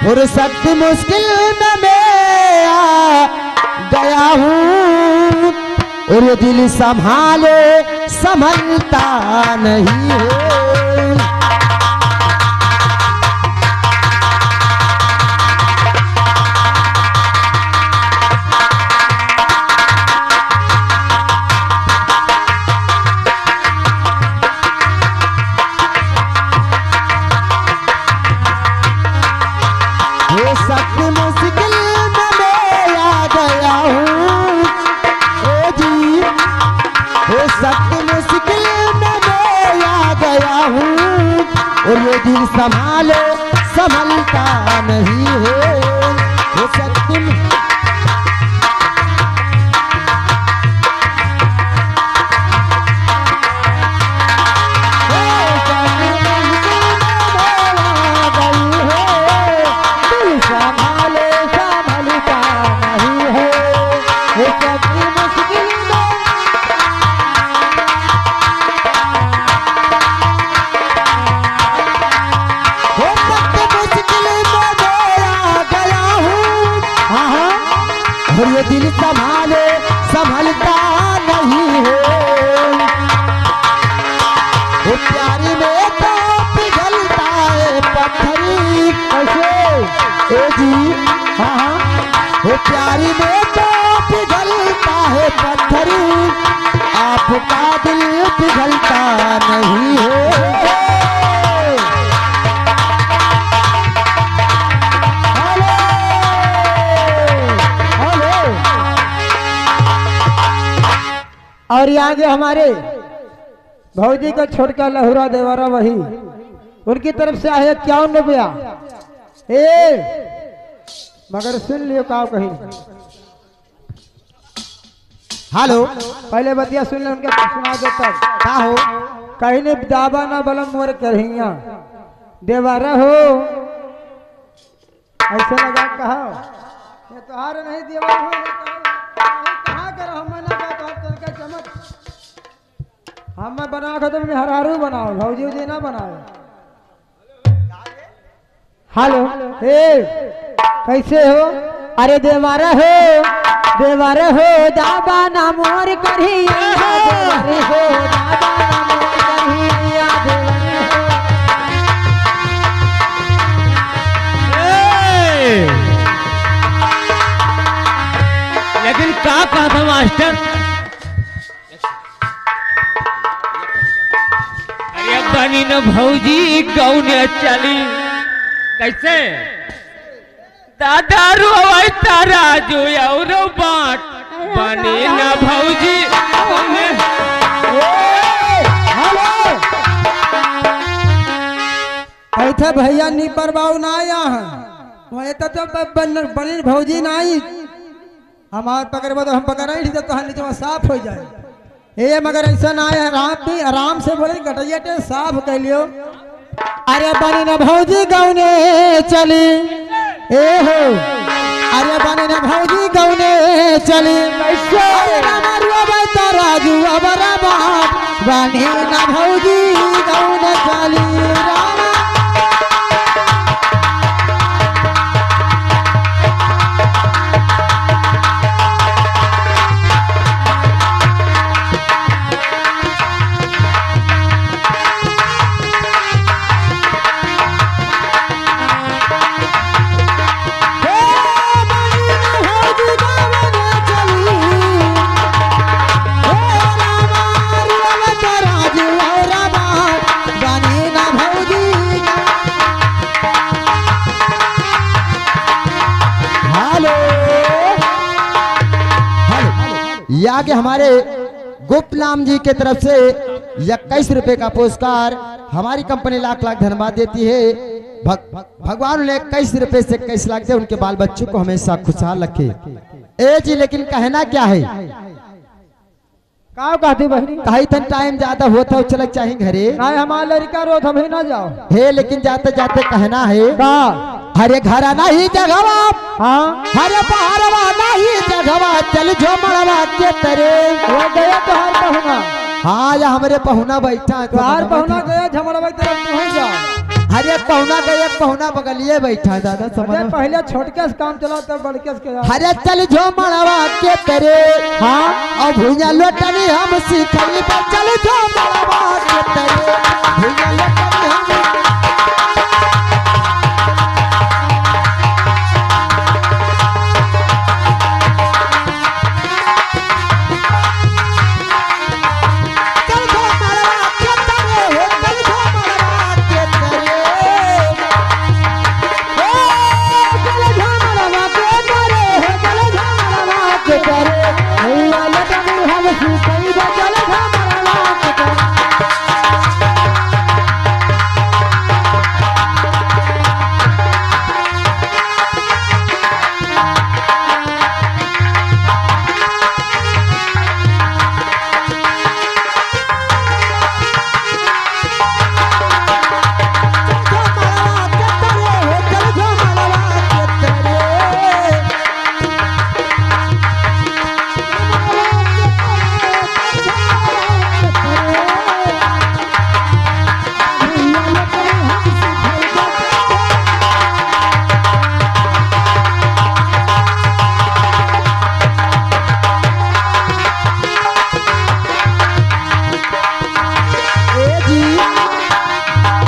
फुर्सत मुश्किल में मैं आ गया हूँ और ये दिल संभाले संभलता नहीं है। और ये दिल संभाले संभलता नहीं है। वो सत्य और ये दिल संभाले संभलता नहीं है। वो प्यारी में तो पिघलता है पत्थरी कैसे ए जी हाँ वो प्यारी में तो पिघलता है पत्थरी आपका दिल पिघलता नहीं है। और ये आगे हमारे भौजी का छोटका लहुरा देवरा वही उनकी तरफ से आए 51 रुपया। मगर सुन लियो का कहीं हेलो पहले बतिया सुन ले उनके सुना दो तब क्या हो कहीं ने दाबा ना बलम मोर करहिया देवरा हो ऐसे लगा कहा ये तोहार नहीं देवरा हो कहाँ कर हम ना हम बना खो तो हरारू बनाओ भौजी जी ना बनाओ। हेलो कैसे हो अरे देवारा हो दाबा ना मोर करहिया देवारे हो दाबा ना मोर करहिया देवारे हो। लेकिन क्या कहा था मास्टर बनी न भौजी कौने चली कैसे दादा रोई तारा जो और बाट बनी न भौजी ऐसा भैया नी परवाऊ ना आया है तो बनी भौजी ना आई हमारे पकड़बो तो हम पकड़ तो नीचे साफ हो जाए ये मगर ऐसा ना है आराम से बोले गटैया साफ कर लियो। अरे बनी न भौजी गौने चली हो अरे बनी न भौजी गौने चली राजू अबरा बाट बनी न भौजी गौने चली आगे हमारे गोपलाम जी के तरफ से 21 रुपए का पुरस्कार हमारी कंपनी लाख लाख धन्यवाद देती है। भगवान ने 21 रुपए से 21 लाख दे उनके बाल बच्चों को हमेशा खुशहाल रखे। ए जी लेकिन कहना क्या है का कहती बहनी कहीं तन टाइम ज्यादा होता चलक चाहिए घरे ना हमारा लड़का रो हमें ना जाओ हे लेकिन जाते जाते कहना है हरे घर नहीं जगवा हरे पहाड़वा नहीं जगवा चल जो मड़वा के तरे वो गया तो हर पहुना हाँ या हमारे पहुना बैठा तो हर पहुना गया झमड़वा तरफ पहुंच जाओ हरे पहुना का एक पहुना बगलिए बैठा दादा समझ अरे पहले छोटके से काम चला तब बड़के से के हरे चल जो मड़वा के तेरे हाँ और भुइया लोटनी हम सीखई चल जो मड़वा के तेरे भुइया लोटनी हम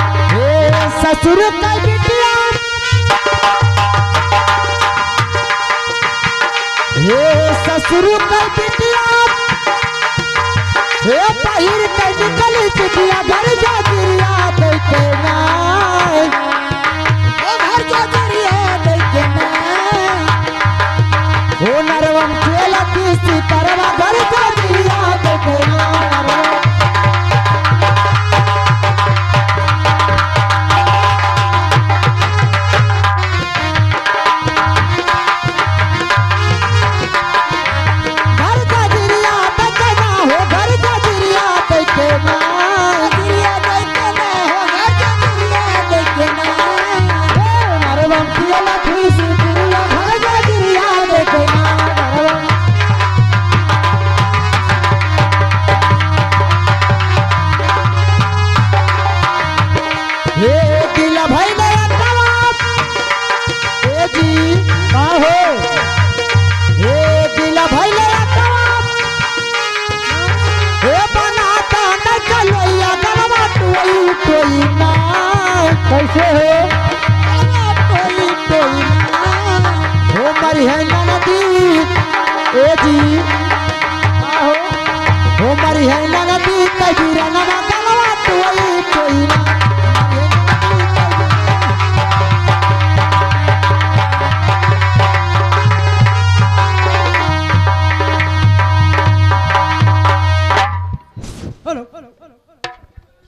ससुर का बिटिया हे ससुर का बिटिया हे पहिर के निकली बिटिया घर जा गिरिया देखे ना